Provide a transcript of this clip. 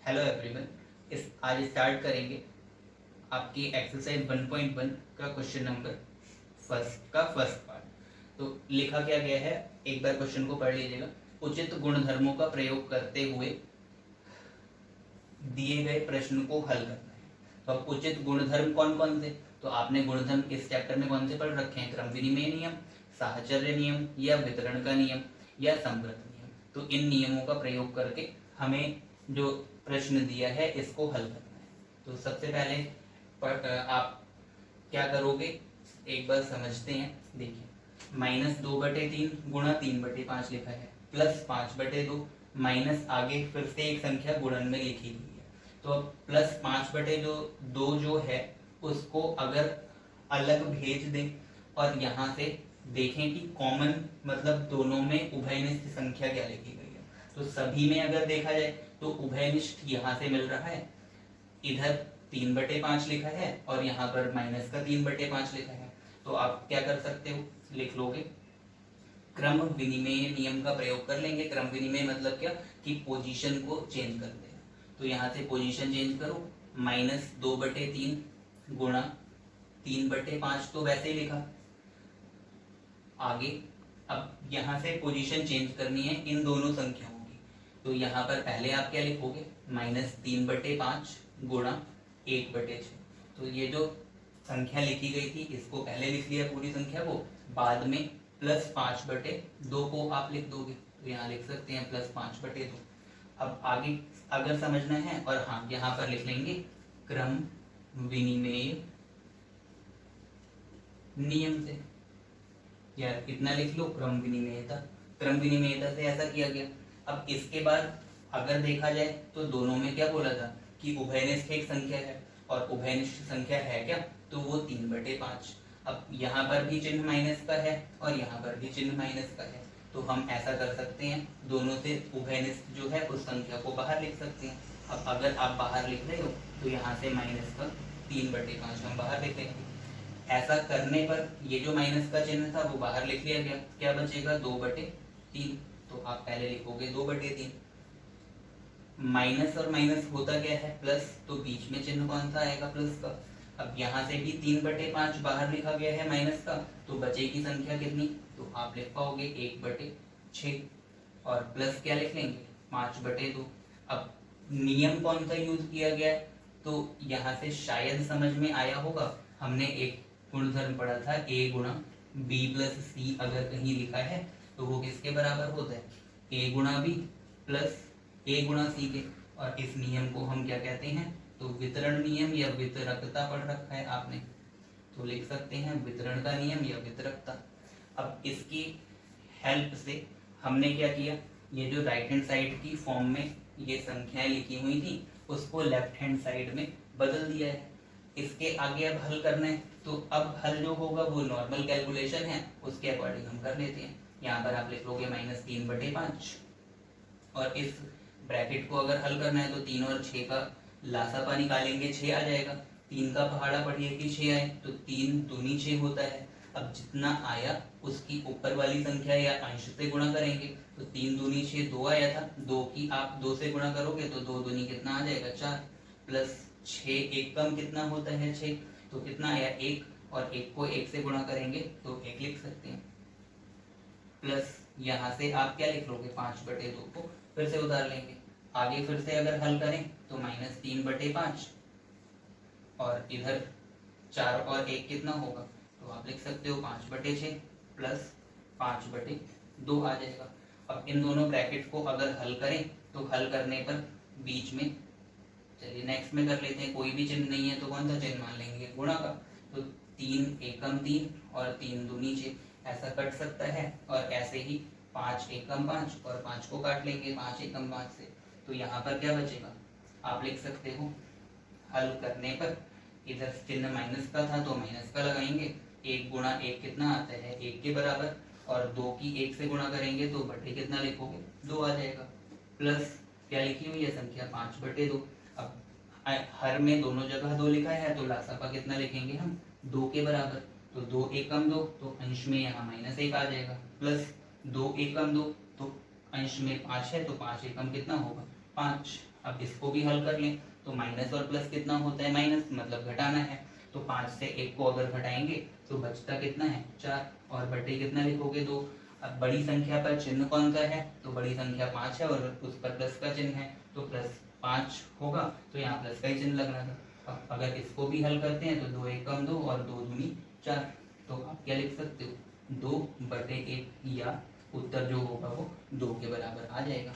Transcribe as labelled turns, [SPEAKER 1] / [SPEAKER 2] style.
[SPEAKER 1] Hello everyone. इस आज start करेंगे आपकी एक्सरसाइज 1.1 का क्वेश्चन नंबर फर्स्ट पार्ट। तो लिखा क्या गया है, एक बार क्वेश्चन को पढ़ लीजिएगा। उचित गुणधर्मों का प्रयोग करते हुए दिए गए प्रश्न को हल करना है। तो अब उचित गुणधर्म कौन कौन से, तो आपने गुणधर्म इस चैप्टर में कौन से पढ़ रखे हैं? क्रम विनिमय नियम, साहचर्य नियम, या वितरण का नियम, या संवृत नियम। तो इन नियमों का प्रयोग करके हमें जो प्रश्न दिया है इसको हल करना है। तो सबसे पहले आप क्या करोगे, एक बार समझते हैं। देखिए, -2/3 गुणा 3/5 लिखा है, प्लस 5/2 माइनस आगे फिर से एक संख्या गुणन में लिखी गई है। तो अब प्लस 5/2 जो है उसको अगर अलग भेज दें और यहाँ से देखें कि कॉमन मतलब दोनों में उभयनिष्ठ संख्या क्या लिखी गई है, तो सभी में अगर देखा जाए तो उभयनिष्ठ यहाँ से मिल रहा है, इधर 3/5 लिखा है और यहाँ पर माइनस का 3/5 लिखा है। तो आप क्या कर सकते हो, लिख लोगे, क्रम विनिमय नियम का प्रयोग कर लेंगे। क्रम विनिमय मतलब क्या कि पोजीशन को चेंज कर देना। तो यहाँ से पोजीशन चेंज करो, -2/3 गुणा 3/5 तो वैसे ही लिखा। आगे अब यहाँ से पोजीशन चेंज करनी है इन दोनों संख्याओं की। तो यहाँ पर पहले आप क्या लिखोगे, -3/5 गुणा 1/6। तो ये जो संख्या लिखी गई थी इसको पहले लिख लिया पूरी संख्या को, बाद में +5/2 को आप लिख दोगे। तो यहाँ लिख सकते हैं +5/2। अब आगे अगर समझना है, और हाँ यहाँ पर लिख लेंगे क्रम विनिमय नियम से, यार इतना लिख लो, क्रम विनिमयता से ऐसा किया गया। अब इसके बाद अगर देखा जाए तो दोनों में क्या बोला था कि उभयनिष्ठ एक संख्या है, और उभयनिष्ठ संख्या है क्या, तो वो 3/5। अब यहाँ पर भी चिन्ह माइनस का है और यहाँ पर भी चिन्ह माइनस का है। तो हम ऐसा कर सकते हैं, दोनों से उभयनिष्ठ जो है उस संख्या को बाहर लिख सकते हैं। अब अगर आप बाहर लिख रहे हो तो यहाँ से माइनस का 3/5 हम बाहर लिख लेंगे। ऐसा करने पर ये जो माइनस का चिन्ह था वो बाहर लिख लिया गया, क्या बचेगा 2/3। तो आप पहले लिखोगे 2/3। माइनस और माइनस होता क्या है, प्लस, तो बीच में चिन्ह कौन सा आएगा, प्लस का। अब यहाँ से भी 3/5 बाहर लिखा गया है माइनस का, तो बचेगी संख्या कितनी, तो आप लिख पाओगे 1/6, और प्लस क्या लिख लेंगे 5/2। अब नियम कौन सा यूज किया गया है, तो यहाँ से शायद समझ में आया होगा, हमने एक गुणधर्म पढ़ा था a गुणा b प्लस सी, अगर कहीं लिखा है तो वो किसके बराबर होता है, a गुणा b प्लस a गुणा सी के। और इस नियम को हम क्या कहते हैं, तो वितरण नियम या वितरकता पढ़ रखा है आपने, तो लिख सकते हैं वितरण का नियम या वितरकता। अब इसकी हेल्प से हमने क्या किया, ये जो राइट हैंड साइड की फॉर्म में ये संख्याएं लिखी हुई थी उसको लेफ्ट हैंड साइड में बदल दिया है। इसके आगे अब हल करना है, तो अब हल जो होगा वो नॉर्मल कैलकुलेशन है, उसके अकॉर्डिंग हम कर लेते हैं। यहाँ पर आप लिख लोगे -3/5, और इस ब्रैकेट को अगर हल करना है तो 3 और 6 का लासापा निकालेंगे, 6 आ जाएगा। 3 का पहाड़ा पढ़िए कि 6 आए, तो 3 दूनी 6 होता है। अब जितना आया उसकी ऊपर वाली संख्या या अंश से गुणा करेंगे, तो 3 दूनी 6, 2 आया था, 2 की आप 2 से गुणा करोगे तो 2 दूनी कितना आ जाएगा 4, प्लस 6 एक कम कितना होता है 6, तो कितना आया 1, और 1 को 1 से गुणा करेंगे तो 1 लिख सकते हैं। प्लस यहाँ से आप क्या लिख लोगे, 5/2 को फिर से उतार लेंगे। आगे फिर से अगर हल करें तो -3/5, और इधर 4 और 1 कितना होगा, तो आप लिख सकते हो 5/6 प्लस 5/2 आ जाएगा। अब इन दोनों ब्रैकेट को अगर हल करें तो हल करने पर बीच में, चलिए नेक्स्ट में कर लेते हैं, कोई भी चिन्ह नहीं है तो कौन सा चिन्ह मान लेंगे, गुणा का। तो 3 एकम 3 और 3 दूनी 6, ऐसा कट सकता है। और ऐसे ही 5 एकम 5 और 5 को काट लेंगे 5 एकम 5 से। तो यहाँ पर क्या बचेगा, आप लिख सकते हो, हल करने पर इधर चिन्ह माइनस का था तो माइनस का लगाएंगे, 1 गुणा 1 कितना आता है 1 के बराबर, और 2 की 1 से गुणा करेंगे तो बटे कितना लिखोगे 2 आ जाएगा, प्लस क्या लिखी हुई है संख्या 5/2। अब हर में दोनों जगह 2 लिखा है तो लासापा कितना लिखेंगे हम 2 के बराबर, तो 2 एकम 2, तो अंश में यहाँ -1 आ जाएगा, प्लस 2 एकम 2, तो अंश में 5 है तो 5 एकम कितना होगा 5। अब इसको भी हल कर लें तो माइनस और प्लस कितना होता है, माइनस मतलब घटाना है, तो 5 से 1 को अगर घटाएंगे तो बचता कितना है 4, और बटे कितना लिखोगे 2। अब बड़ी संख्या पर चिन्ह कौन सा है, तो बड़ी संख्या 5 है और उस पर प्लस का चिन्ह है, तो प्लस 5 होगा, तो यहाँ प्लस का ही चिन्ह लगना था। अब अगर इसको भी हल करते हैं तो 2 एकम 2 और 2 दूनी 4, तो आप क्या लिख सकते हो 2/1, या उत्तर जो होगा वो 2 के बराबर आ जाएगा।